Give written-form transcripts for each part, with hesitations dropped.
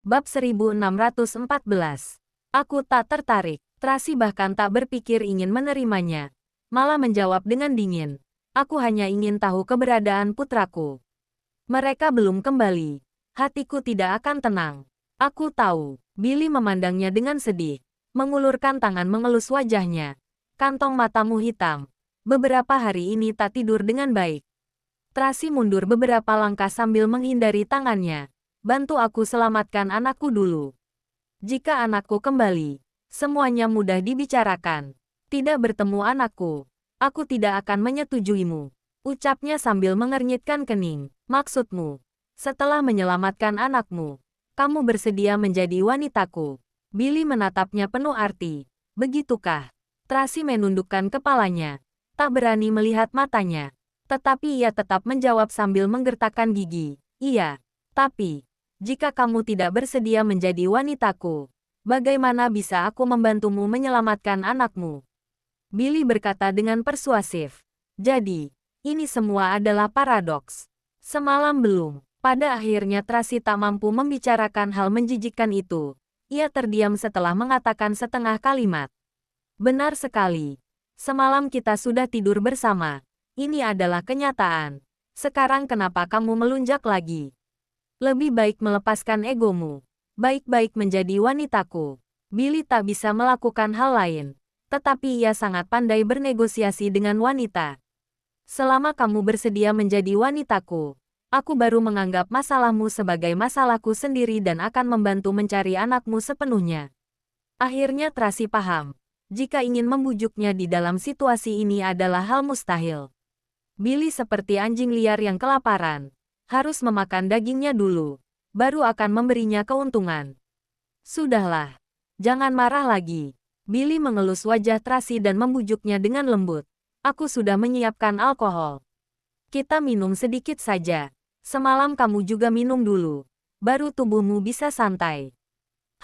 Bab 1614. Aku tak tertarik. Tracy bahkan tak berpikir ingin menerimanya. Malah menjawab dengan dingin. Aku hanya ingin tahu keberadaan putraku. Mereka belum kembali. Hatiku tidak akan tenang. Aku tahu. Billy memandangnya dengan sedih. Mengulurkan tangan mengelus wajahnya. Kantong matamu hitam. Beberapa hari ini tak tidur dengan baik. Tracy mundur beberapa langkah sambil menghindari tangannya. Bantu aku selamatkan anakku dulu. Jika anakku kembali, semuanya mudah dibicarakan. Tidak bertemu anakku, aku tidak akan menyetujuimu. Ucapnya sambil mengernyitkan kening. Maksudmu, setelah menyelamatkan anakmu, kamu bersedia menjadi wanitaku. Billy menatapnya penuh arti. Begitukah? Tracy menundukkan kepalanya. Tak berani melihat matanya. Tetapi ia tetap menjawab sambil menggertakkan gigi. Iya, tapi jika kamu tidak bersedia menjadi wanitaku, bagaimana bisa aku membantumu menyelamatkan anakmu? Billy berkata dengan persuasif. Jadi, ini semua adalah paradoks. Semalam belum. Pada akhirnya Tracy tak mampu membicarakan hal menjijikkan itu. Ia terdiam setelah mengatakan setengah kalimat. Benar sekali. Semalam kita sudah tidur bersama. Ini adalah kenyataan. Sekarang kenapa kamu melunjak lagi? Lebih baik melepaskan egomu. Baik-baik menjadi wanitaku. Billy tak bisa melakukan hal lain. Tetapi ia sangat pandai bernegosiasi dengan wanita. Selama kamu bersedia menjadi wanitaku, aku baru menganggap masalahmu sebagai masalahku sendiri dan akan membantu mencari anakmu sepenuhnya. Akhirnya Tracy paham. Jika ingin membujuknya di dalam situasi ini adalah hal mustahil. Billy seperti anjing liar yang kelaparan. Harus memakan dagingnya dulu, baru akan memberinya keuntungan. Sudahlah, jangan marah lagi. Billy mengelus wajah Tracy dan membujuknya dengan lembut. Aku sudah menyiapkan alkohol. Kita minum sedikit saja. Semalam kamu juga minum dulu, baru tubuhmu bisa santai.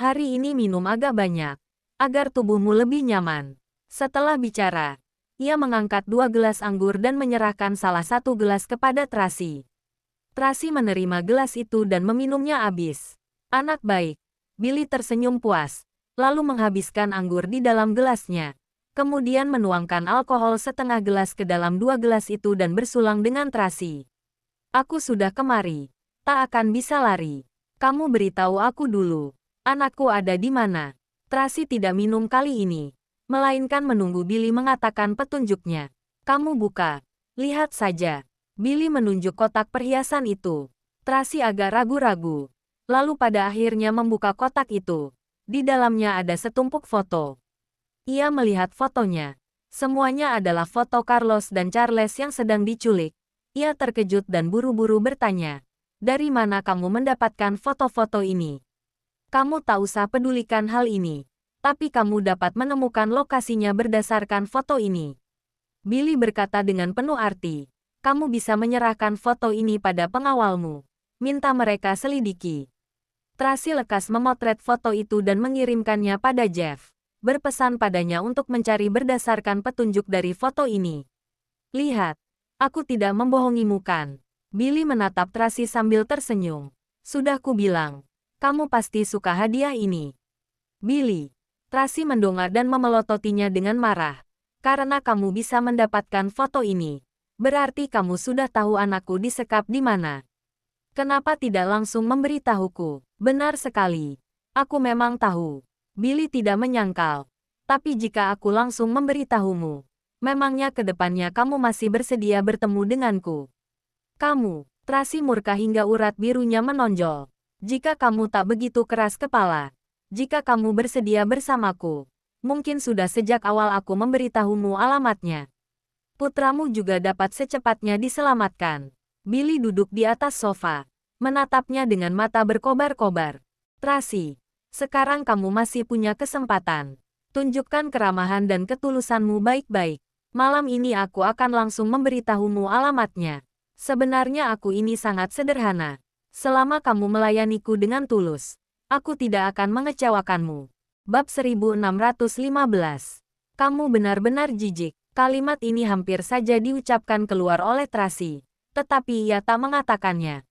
Hari ini minum agak banyak, agar tubuhmu lebih nyaman. Setelah bicara, ia mengangkat 2 gelas anggur dan menyerahkan salah satu gelas kepada Tracy. Tracy menerima gelas itu dan meminumnya habis. Anak baik. Billy tersenyum puas, lalu menghabiskan anggur di dalam gelasnya. Kemudian menuangkan alkohol setengah gelas ke dalam 2 gelas itu dan bersulang dengan Tracy. Aku sudah kemari. Tak akan bisa lari. Kamu beritahu aku dulu. Anakku ada di mana? Tracy tidak minum kali ini, melainkan menunggu Billy mengatakan petunjuknya. Kamu buka. Lihat saja. Billy menunjuk kotak perhiasan itu. Tracy agak ragu-ragu. Lalu pada akhirnya membuka kotak itu. Di dalamnya ada setumpuk foto. Ia melihat fotonya. Semuanya adalah foto Carlos dan Charles yang sedang diculik. Ia terkejut dan buru-buru bertanya. Dari mana kamu mendapatkan foto-foto ini? Kamu tak usah pedulikan hal ini. Tapi kamu dapat menemukan lokasinya berdasarkan foto ini. Billy berkata dengan penuh arti. Kamu bisa menyerahkan foto ini pada pengawalmu. Minta mereka selidiki. Tracy lekas memotret foto itu dan mengirimkannya pada Jeff. Berpesan padanya untuk mencari berdasarkan petunjuk dari foto ini. Lihat, aku tidak membohongimu kan? Billy menatap Tracy sambil tersenyum. Sudah kubilang, kamu pasti suka hadiah ini. Billy. Tracy mendongak dan memelototinya dengan marah. Karena kamu bisa mendapatkan foto ini, berarti kamu sudah tahu anakku disekap di mana. Kenapa tidak langsung memberitahuku? Benar sekali. Aku memang tahu. Billy tidak menyangkal. Tapi jika aku langsung memberitahumu, memangnya ke depannya kamu masih bersedia bertemu denganku? Kamu, Tracy murka hingga urat birunya menonjol. Jika kamu tak begitu keras kepala, jika kamu bersedia bersamaku, mungkin sudah sejak awal aku memberitahumu alamatnya. Putramu juga dapat secepatnya diselamatkan. Billy duduk di atas sofa, menatapnya dengan mata berkobar-kobar. Tracy, sekarang kamu masih punya kesempatan. Tunjukkan keramahan dan ketulusanmu baik-baik. Malam ini aku akan langsung memberitahumu alamatnya. Sebenarnya aku ini sangat sederhana. Selama kamu melayaniku dengan tulus, aku tidak akan mengecewakanmu. Bab 1615. Kamu benar-benar jijik. Kalimat ini hampir saja diucapkan keluar oleh Tracy, tetapi ia tak mengatakannya.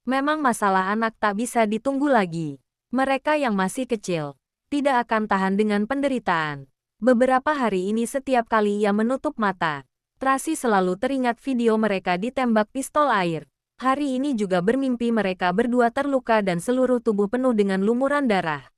Memang masalah anak tak bisa ditunggu lagi. Mereka yang masih kecil tidak akan tahan dengan penderitaan. Beberapa hari ini setiap kali ia menutup mata, Tracy selalu teringat video mereka ditembak pistol air. Hari ini juga bermimpi mereka berdua terluka dan seluruh tubuh penuh dengan lumuran darah.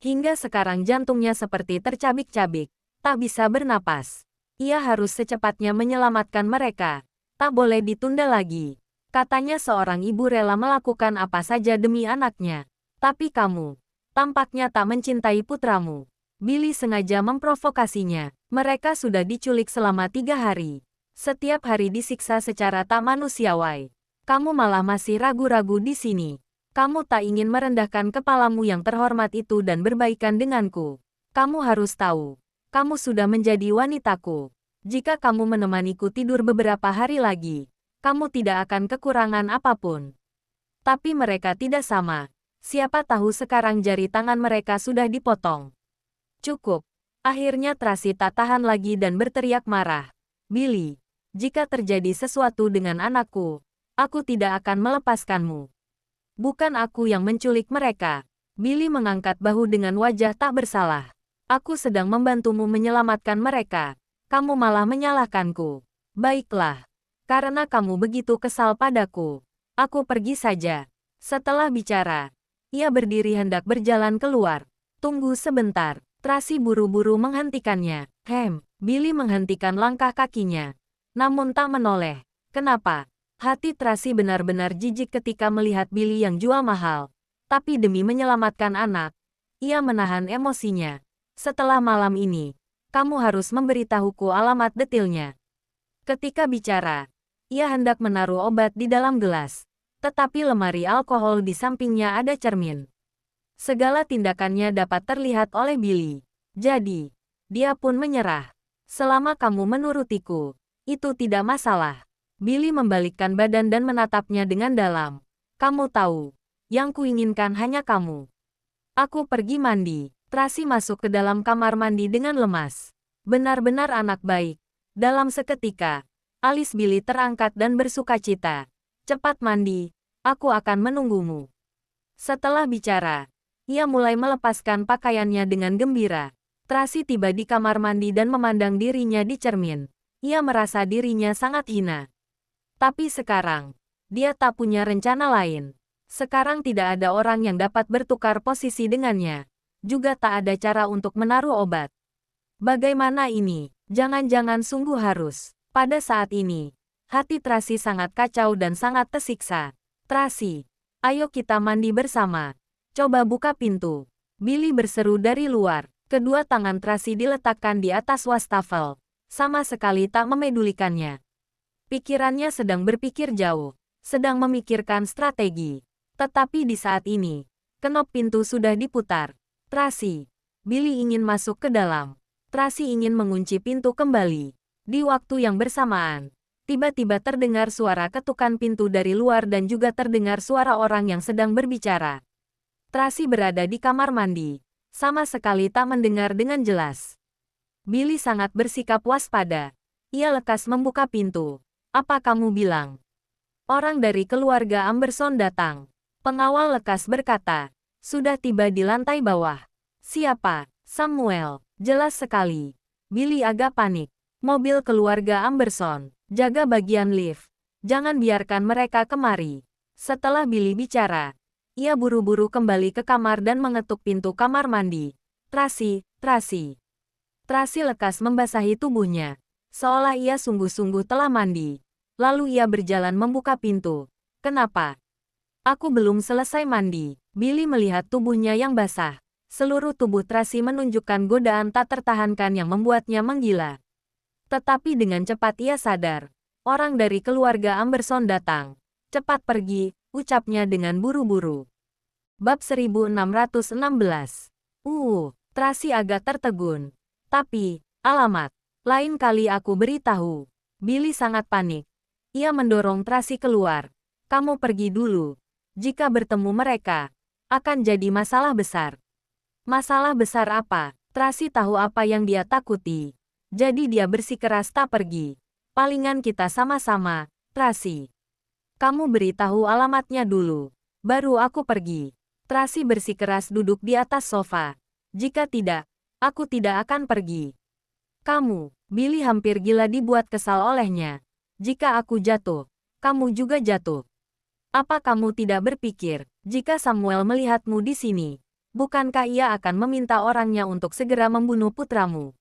Hingga sekarang jantungnya seperti tercabik-cabik, tak bisa bernapas. Ia harus secepatnya menyelamatkan mereka. Tak boleh ditunda lagi. Katanya seorang ibu rela melakukan apa saja demi anaknya. Tapi kamu tampaknya tak mencintai putramu. Billy sengaja memprovokasinya. Mereka sudah diculik selama 3 hari. Setiap hari disiksa secara tak manusiawi. Kamu malah masih ragu-ragu di sini. Kamu tak ingin merendahkan kepalamu yang terhormat itu dan berbaikan denganku. Kamu harus tahu, kamu sudah menjadi wanitaku. Jika kamu menemaniku tidur beberapa hari lagi, kamu tidak akan kekurangan apapun. Tapi mereka tidak sama. Siapa tahu sekarang jari tangan mereka sudah dipotong. Cukup. Akhirnya Tracy tak tahan lagi dan berteriak marah. Billy, jika terjadi sesuatu dengan anakku, aku tidak akan melepaskanmu. Bukan aku yang menculik mereka. Billy mengangkat bahu dengan wajah tak bersalah. Aku sedang membantumu menyelamatkan mereka. Kamu malah menyalahkanku. Baiklah. Karena kamu begitu kesal padaku, aku pergi saja. Setelah bicara, ia berdiri hendak berjalan keluar. Tunggu sebentar. Tracy buru-buru menghentikannya. Billy menghentikan langkah kakinya. Namun tak menoleh. Kenapa? Hati Tracy benar-benar jijik ketika melihat Billy yang jual mahal. Tapi demi menyelamatkan anak, ia menahan emosinya. Setelah malam ini, kamu harus memberitahuku alamat detailnya. Ketika bicara, ia hendak menaruh obat di dalam gelas. Tetapi lemari alkohol di sampingnya ada cermin. Segala tindakannya dapat terlihat oleh Billy. Jadi, dia pun menyerah. Selama kamu menurutiku, itu tidak masalah. Billy membalikkan badan dan menatapnya dengan dalam. Kamu tahu, yang kuinginkan hanya kamu. Aku pergi mandi. Tracy masuk ke dalam kamar mandi dengan lemas. Benar-benar anak baik. Dalam seketika, alis Billy terangkat dan bersukacita. Cepat mandi, aku akan menunggumu. Setelah bicara, ia mulai melepaskan pakaiannya dengan gembira. Tracy tiba di kamar mandi dan memandang dirinya di cermin. Ia merasa dirinya sangat hina. Tapi sekarang, dia tak punya rencana lain. Sekarang tidak ada orang yang dapat bertukar posisi dengannya. Juga tak ada cara untuk menaruh obat. Bagaimana ini? Jangan-jangan sungguh harus. Pada saat ini, hati Tracy sangat kacau dan sangat tersiksa. Tracy, ayo kita mandi bersama. Coba buka pintu. Billy berseru dari luar. Kedua tangan Tracy diletakkan di atas wastafel. Sama sekali tak memedulikannya. Pikirannya sedang berpikir jauh. Sedang memikirkan strategi. Tetapi di saat ini, kenop pintu sudah diputar. Tracy. Billy ingin masuk ke dalam. Tracy ingin mengunci pintu kembali. Di waktu yang bersamaan, tiba-tiba terdengar suara ketukan pintu dari luar dan juga terdengar suara orang yang sedang berbicara. Tracy berada di kamar mandi. Sama sekali tak mendengar dengan jelas. Billy sangat bersikap waspada. Ia lekas membuka pintu. Apa kamu bilang? Orang dari keluarga Amberson datang. Pengawal lekas berkata, sudah tiba di lantai bawah. Siapa? Samuel. Jelas sekali. Billy agak panik. Mobil keluarga Amberson. Jaga bagian lift. Jangan biarkan mereka kemari. Setelah Billy bicara, ia buru-buru kembali ke kamar dan mengetuk pintu kamar mandi. Tracy, Tracy. Tracy lekas membasahi tubuhnya. Seolah ia sungguh-sungguh telah mandi. Lalu ia berjalan membuka pintu. Kenapa? Aku belum selesai mandi. Billy melihat tubuhnya yang basah. Seluruh tubuh Tracy menunjukkan godaan tak tertahankan yang membuatnya menggila. Tetapi dengan cepat ia sadar. Orang dari keluarga Amberson datang. Cepat pergi, ucapnya dengan buru-buru. Bab 1616. Tracy agak tertegun. Tapi, alamat. Lain kali aku beritahu. Billy sangat panik. Ia mendorong Tracy keluar. Kamu pergi dulu. Jika bertemu mereka, akan jadi masalah besar. Masalah besar apa? Tracy tahu apa yang dia takuti. Jadi dia bersikeras tak pergi. Palingan kita sama-sama, Tracy. Kamu beritahu alamatnya dulu. Baru aku pergi. Tracy bersikeras duduk di atas sofa. Jika tidak, aku tidak akan pergi. Kamu, Billy hampir gila dibuat kesal olehnya. Jika aku jatuh, kamu juga jatuh. Apa kamu tidak berpikir, jika Samuel melihatmu di sini, bukankah ia akan meminta orangnya untuk segera membunuh putramu?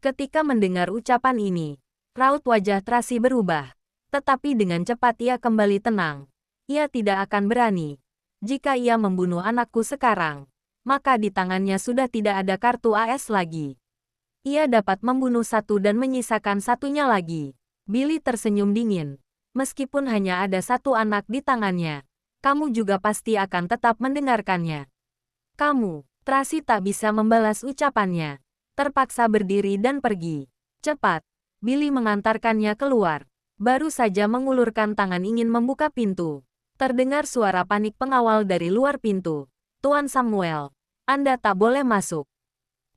Ketika mendengar ucapan ini, raut wajah Tracy berubah. Tetapi dengan cepat ia kembali tenang. Ia tidak akan berani. Jika ia membunuh anakku sekarang, maka di tangannya sudah tidak ada kartu AS lagi. Ia dapat membunuh satu dan menyisakan satunya lagi. Billy tersenyum dingin. Meskipun hanya ada satu anak di tangannya, kamu juga pasti akan tetap mendengarkannya. Kamu, Tracy tak bisa membalas ucapannya. Terpaksa berdiri dan pergi. Cepat, Billy mengantarkannya keluar. Baru saja mengulurkan tangan ingin membuka pintu. Terdengar suara panik pengawal dari luar pintu. Tuan Samuel, Anda tak boleh masuk.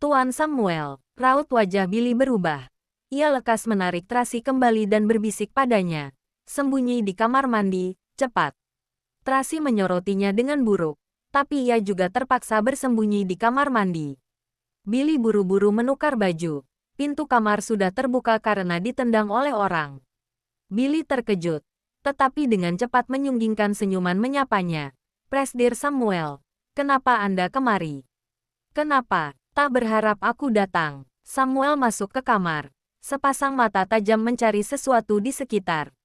Tuan Samuel, raut wajah Billy berubah. Ia lekas menarik Tracy kembali dan berbisik padanya. Sembunyi di kamar mandi, cepat. Tracy menyorotinya dengan buruk, tapi ia juga terpaksa bersembunyi di kamar mandi. Billy buru-buru menukar baju. Pintu kamar sudah terbuka karena ditendang oleh orang. Billy terkejut, tetapi dengan cepat menyunggingkan senyuman menyapanya. Presdir Samuel, kenapa Anda kemari? Kenapa? Tak berharap aku datang. Samuel masuk ke kamar. Sepasang mata tajam mencari sesuatu di sekitar.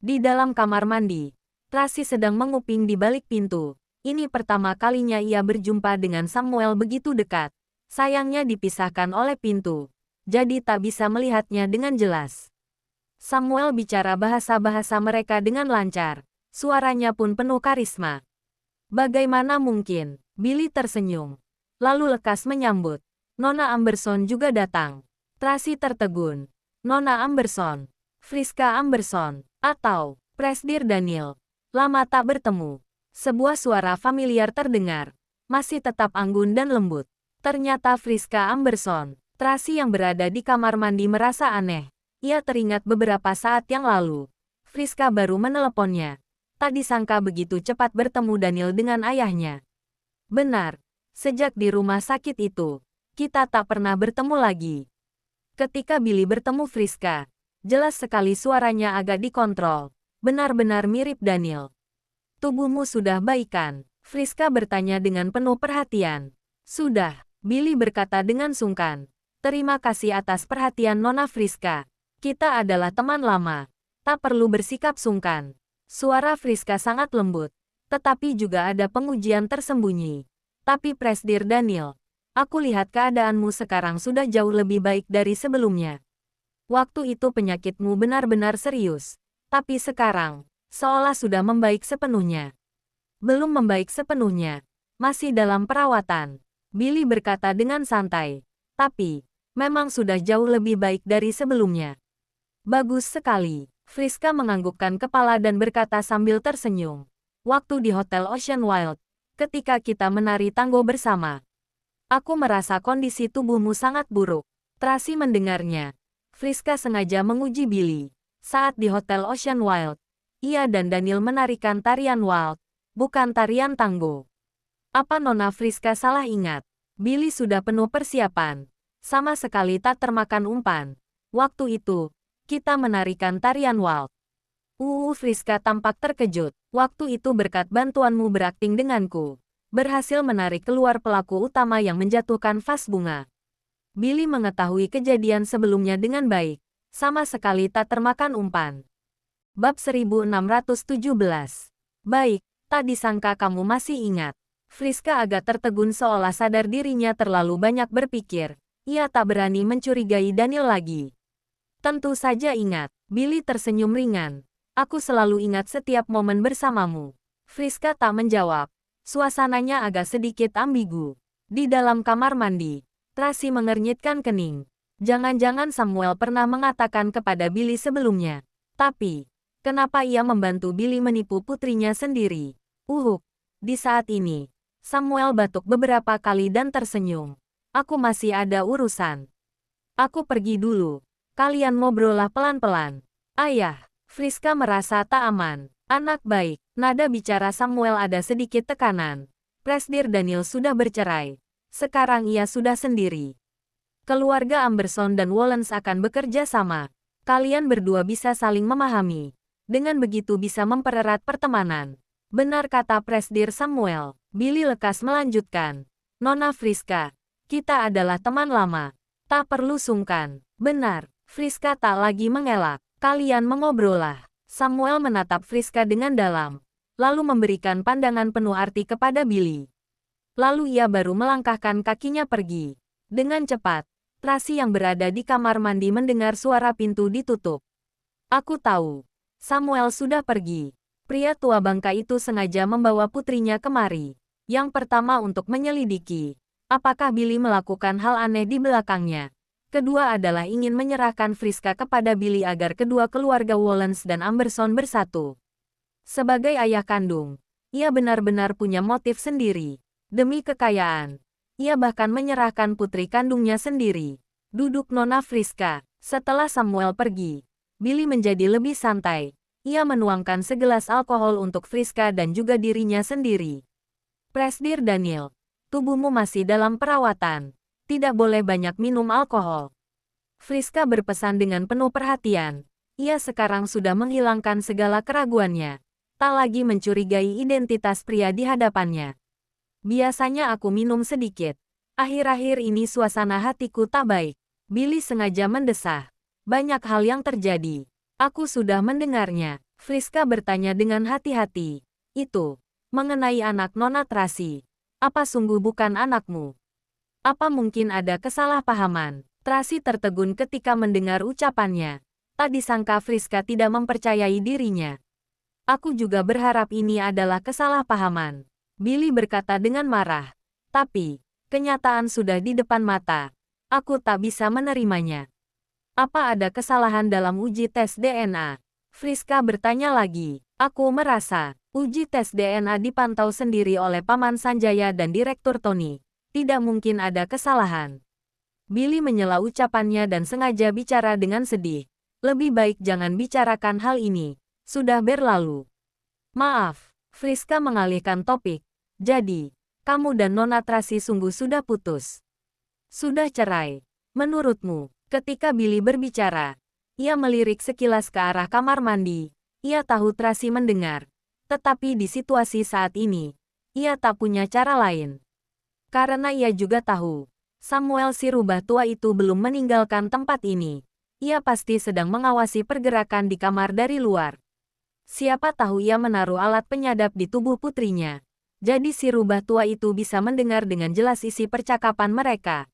Di dalam kamar mandi, Tracy sedang menguping di balik pintu. Ini pertama kalinya ia berjumpa dengan Samuel begitu dekat. Sayangnya dipisahkan oleh pintu, jadi tak bisa melihatnya dengan jelas. Samuel bicara bahasa-bahasa mereka dengan lancar. Suaranya pun penuh karisma. Bagaimana mungkin? Billy tersenyum. Lalu lekas menyambut. Nona Amberson juga datang. Tracy tertegun. Nona Amberson. Friska Amberson. Atau Presdir Daniel. Lama tak bertemu. Sebuah suara familiar terdengar. Masih tetap anggun dan lembut. Ternyata Friska Amberson. Tracy yang berada di kamar mandi merasa aneh. Ia teringat beberapa saat yang lalu. Friska baru meneleponnya. Tak disangka begitu cepat bertemu Daniel dengan ayahnya. Benar, sejak di rumah sakit itu, kita tak pernah bertemu lagi. Ketika Billy bertemu Friska, jelas sekali suaranya agak dikontrol. Benar-benar mirip Daniel. Tubuhmu sudah baikan? Friska bertanya dengan penuh perhatian. Sudah, Billy berkata dengan sungkan. Terima kasih atas perhatian Nona Friska. Kita adalah teman lama. Tak perlu bersikap sungkan. Suara Friska sangat lembut. Tetapi juga ada pengujian tersembunyi. Tapi Presdir Daniel, aku lihat keadaanmu sekarang sudah jauh lebih baik dari sebelumnya. Waktu itu penyakitmu benar-benar serius. Tapi sekarang, seolah sudah membaik sepenuhnya. Belum membaik sepenuhnya. Masih dalam perawatan. Billy berkata dengan santai. Tapi, memang sudah jauh lebih baik dari sebelumnya. Bagus sekali. Friska menganggukkan kepala dan berkata sambil tersenyum. Waktu di Hotel Ocean Wild, ketika kita menari tango bersama, aku merasa kondisi tubuhmu sangat buruk. Tracy mendengarnya. Friska sengaja menguji Billy. Saat di Hotel Ocean Wild, ia dan Daniel menarikan tarian wild, bukan tarian tango. Apa Nona Friska salah ingat? Billy sudah penuh persiapan. Sama sekali tak termakan umpan. Waktu itu, kita menarikan tarian wild. Friska tampak terkejut. Waktu itu berkat bantuanmu berakting denganku, berhasil menarik keluar pelaku utama yang menjatuhkan vas bunga. Billy mengetahui kejadian sebelumnya dengan baik. Sama sekali tak termakan umpan. Bab 1617. Baik, tak disangka kamu masih ingat. Friska agak tertegun seolah sadar dirinya terlalu banyak berpikir. Ia tak berani mencurigai Daniel lagi. Tentu saja ingat. Billy tersenyum ringan. Aku selalu ingat setiap momen bersamamu. Friska tak menjawab. Suasananya agak sedikit ambigu. Di dalam kamar mandi, Tracy mengernyitkan kening. Jangan-jangan Samuel pernah mengatakan kepada Billy sebelumnya. Tapi, kenapa ia membantu Billy menipu putrinya sendiri? Di saat ini, Samuel batuk beberapa kali dan tersenyum. Aku masih ada urusan. Aku pergi dulu. Kalian ngobrollah pelan-pelan. Ayah, Friska merasa tak aman. Anak baik, nada bicara Samuel ada sedikit tekanan. Presdir Daniel sudah bercerai. Sekarang ia sudah sendiri. Keluarga Amberson dan Wollens akan bekerja sama. Kalian berdua bisa saling memahami. Dengan begitu bisa mempererat pertemanan. Benar kata Presdir Samuel. Billy lekas melanjutkan. Nona Friska, kita adalah teman lama. Tak perlu sungkan. Benar, Friska tak lagi mengelak. Kalian mengobrollah. Samuel menatap Friska dengan dalam. Lalu memberikan pandangan penuh arti kepada Billy. Lalu ia baru melangkahkan kakinya pergi. Dengan cepat, Tracy yang berada di kamar mandi mendengar suara pintu ditutup. Aku tahu. Samuel sudah pergi. Pria tua bangka itu sengaja membawa putrinya kemari. Yang pertama untuk menyelidiki. Apakah Billy melakukan hal aneh di belakangnya? Kedua adalah ingin menyerahkan Friska kepada Billy agar kedua keluarga Wollens dan Amberson bersatu. Sebagai ayah kandung, ia benar-benar punya motif sendiri. Demi kekayaan, ia bahkan menyerahkan putri kandungnya sendiri. Duduk Nona Friska. Setelah Samuel pergi, Billy menjadi lebih santai. Ia menuangkan segelas alkohol untuk Friska dan juga dirinya sendiri. Presdir Daniel, tubuhmu masih dalam perawatan. Tidak boleh banyak minum alkohol. Friska berpesan dengan penuh perhatian. Ia sekarang sudah menghilangkan segala keraguannya. Tak lagi mencurigai identitas pria di hadapannya. Biasanya aku minum sedikit. Akhir-akhir ini suasana hatiku tak baik. Billy sengaja mendesah. Banyak hal yang terjadi. Aku sudah mendengarnya. Friska bertanya dengan hati-hati. Itu, mengenai anak Nona Tracy. Apa sungguh bukan anakmu? Apa mungkin ada kesalahpahaman? Tracy tertegun ketika mendengar ucapannya. Tak disangka Friska tidak mempercayai dirinya. Aku juga berharap ini adalah kesalahpahaman. Billy berkata dengan marah. Tapi, kenyataan sudah di depan mata. Aku tak bisa menerimanya. Apa ada kesalahan dalam uji tes DNA? Friska bertanya lagi. Aku merasa, uji tes DNA dipantau sendiri oleh Paman Sanjaya dan Direktur Tony. Tidak mungkin ada kesalahan. Billy menyela ucapannya dan sengaja bicara dengan sedih. Lebih baik jangan bicarakan hal ini. Sudah berlalu. Maaf. Friska mengalihkan topik. Jadi, kamu dan Nona Tracy sungguh sudah putus. Sudah cerai. Menurutmu, ketika Billy berbicara, ia melirik sekilas ke arah kamar mandi. Ia tahu Tracy mendengar. Tetapi di situasi saat ini, ia tak punya cara lain. Karena ia juga tahu, Samuel si rubah tua itu belum meninggalkan tempat ini. Ia pasti sedang mengawasi pergerakan di kamar dari luar. Siapa tahu ia menaruh alat penyadap di tubuh putrinya. Jadi si rubah tua itu bisa mendengar dengan jelas isi percakapan mereka.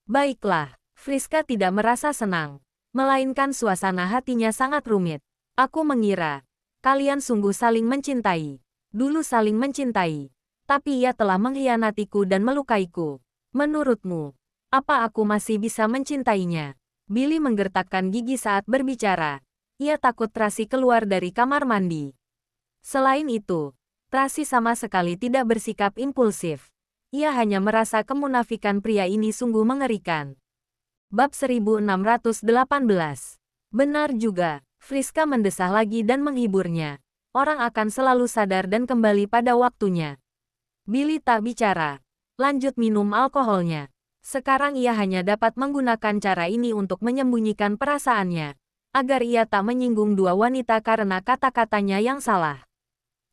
Baiklah, Friska tidak merasa senang. Melainkan suasana hatinya sangat rumit. Aku mengira, kalian sungguh saling mencintai. Dulu saling mencintai. Tapi ia telah mengkhianatiku dan melukaiku. Menurutmu, apa aku masih bisa mencintainya? Billy menggertakkan gigi saat berbicara. Ia takut Tracy keluar dari kamar mandi. Selain itu, Tracy sama sekali tidak bersikap impulsif. Ia hanya merasa kemunafikan pria ini sungguh mengerikan. Bab 1618. Benar juga, Friska mendesah lagi dan menghiburnya. Orang akan selalu sadar dan kembali pada waktunya. Billy tak bicara. Lanjut minum alkoholnya. Sekarang ia hanya dapat menggunakan cara ini untuk menyembunyikan perasaannya. Agar ia tak menyinggung dua wanita karena kata-katanya yang salah.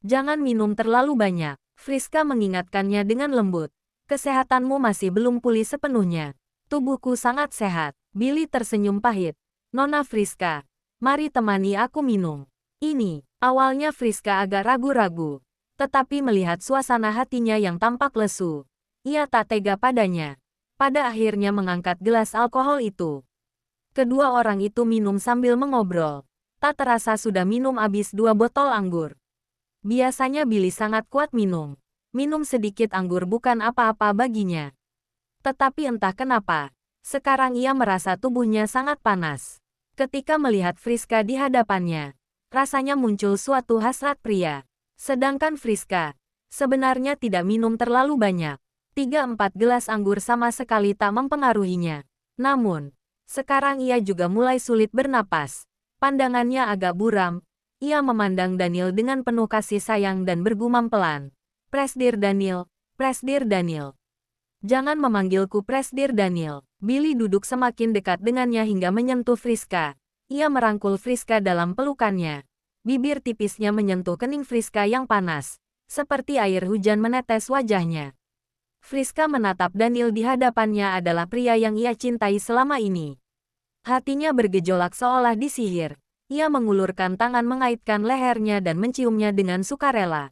Jangan minum terlalu banyak. Friska mengingatkannya dengan lembut. Kesehatanmu masih belum pulih sepenuhnya. Tubuhku sangat sehat. Billy tersenyum pahit. Nona Friska, mari temani aku minum. Ini, awalnya Friska agak ragu-ragu. Tetapi melihat suasana hatinya yang tampak lesu, ia tak tega padanya. Pada akhirnya mengangkat gelas alkohol itu. Kedua orang itu minum sambil mengobrol. Tak terasa sudah minum habis 2 botol anggur. Biasanya Billy sangat kuat minum. Minum sedikit anggur bukan apa-apa baginya. Tetapi entah kenapa, sekarang ia merasa tubuhnya sangat panas. Ketika melihat Friska di hadapannya, rasanya muncul suatu hasrat pria. Sedangkan Friska, sebenarnya tidak minum terlalu banyak. 3-4 gelas anggur sama sekali tak mempengaruhinya. Namun, sekarang ia juga mulai sulit bernapas. Pandangannya agak buram. Ia memandang Daniel dengan penuh kasih sayang dan bergumam pelan. Presdir Daniel, Presdir Daniel. Jangan memanggilku Presdir Daniel. Billy duduk semakin dekat dengannya hingga menyentuh Friska. Ia merangkul Friska dalam pelukannya. Bibir tipisnya menyentuh kening Friska yang panas, seperti air hujan menetes wajahnya. Friska menatap Daniel di hadapannya adalah pria yang ia cintai selama ini. Hatinya bergejolak seolah disihir. Ia mengulurkan tangan mengaitkan lehernya dan menciumnya dengan sukarela.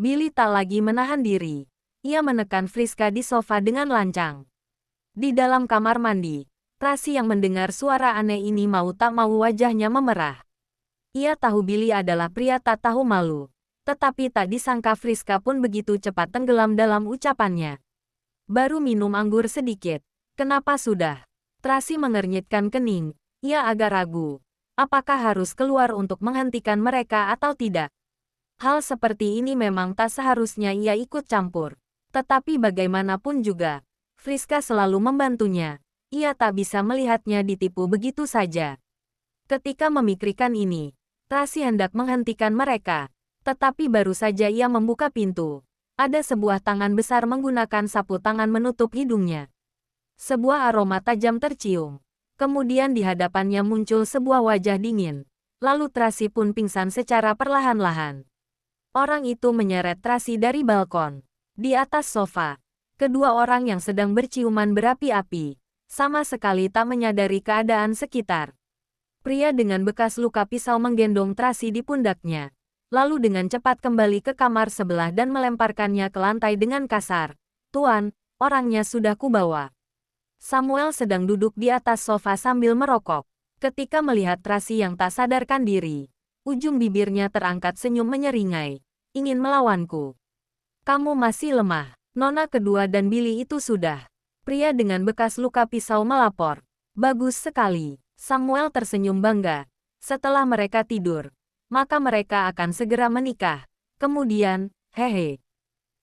Billy tak lagi menahan diri. Ia menekan Friska di sofa dengan lancang. Di dalam kamar mandi, Tracy yang mendengar suara aneh ini mau tak mau wajahnya memerah. Ia tahu Billy adalah pria tak tahu malu. Tetapi tak disangka Friska pun begitu cepat tenggelam dalam ucapannya. Baru minum anggur sedikit. Kenapa sudah? Tracy mengernyitkan kening. Ia agak ragu. Apakah harus keluar untuk menghentikan mereka atau tidak? Hal seperti ini memang tak seharusnya ia ikut campur. Tetapi bagaimanapun juga, Friska selalu membantunya. Ia tak bisa melihatnya ditipu begitu saja. Ketika memikirkan ini, Tracy hendak menghentikan mereka. Tetapi baru saja ia membuka pintu. Ada sebuah tangan besar menggunakan sapu tangan menutup hidungnya. Sebuah aroma tajam tercium. Kemudian di hadapannya muncul sebuah wajah dingin. Lalu Tracy pun pingsan secara perlahan-lahan. Orang itu menyeret Tracy dari balkon. Di atas sofa, kedua orang yang sedang berciuman berapi-api, sama sekali tak menyadari keadaan sekitar. Pria dengan bekas luka pisau menggendong Tracy di pundaknya, lalu dengan cepat kembali ke kamar sebelah dan melemparkannya ke lantai dengan kasar. "Tuan, orangnya sudah kubawa." Samuel sedang duduk di atas sofa sambil merokok. Ketika melihat Tracy yang tak sadarkan diri, ujung bibirnya terangkat senyum menyeringai. "Ingin melawanku? Kamu masih lemah." Nona kedua dan Billy itu sudah. Pria dengan bekas luka pisau melapor. "Bagus sekali." Samuel tersenyum bangga. Setelah mereka tidur, maka mereka akan segera menikah. Kemudian, hehe.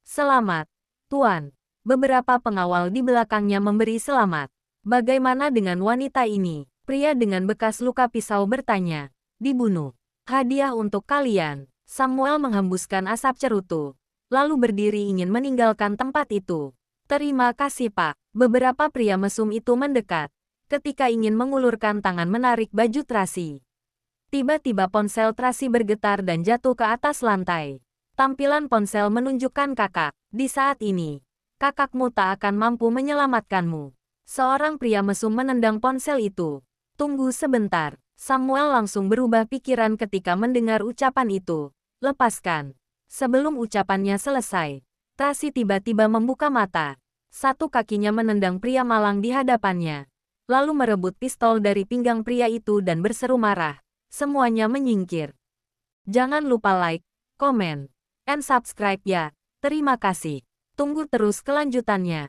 "Selamat, Tuan." Beberapa pengawal di belakangnya memberi selamat. "Bagaimana dengan wanita ini?" Pria dengan bekas luka pisau bertanya. "Dibunuh. Hadiah untuk kalian." Samuel menghembuskan asap cerutu, lalu berdiri ingin meninggalkan tempat itu. "Terima kasih, Pak." Beberapa pria mesum itu mendekat. Ketika ingin mengulurkan tangan menarik baju Tracy, tiba-tiba ponsel Tracy bergetar dan jatuh ke atas lantai. Tampilan ponsel menunjukkan kakak. "Di saat ini, kakakmu tak akan mampu menyelamatkanmu." Seorang pria mesum menendang ponsel itu. "Tunggu sebentar." Samuel langsung berubah pikiran ketika mendengar ucapan itu. "Lepaskan." Sebelum ucapannya selesai, Tracy tiba-tiba membuka mata. Satu kakinya menendang pria malang di hadapannya, lalu merebut pistol dari pinggang pria itu dan berseru marah. Semuanya menyingkir. Jangan lupa like, komen, and subscribe ya. Terima kasih. Tunggu terus kelanjutannya.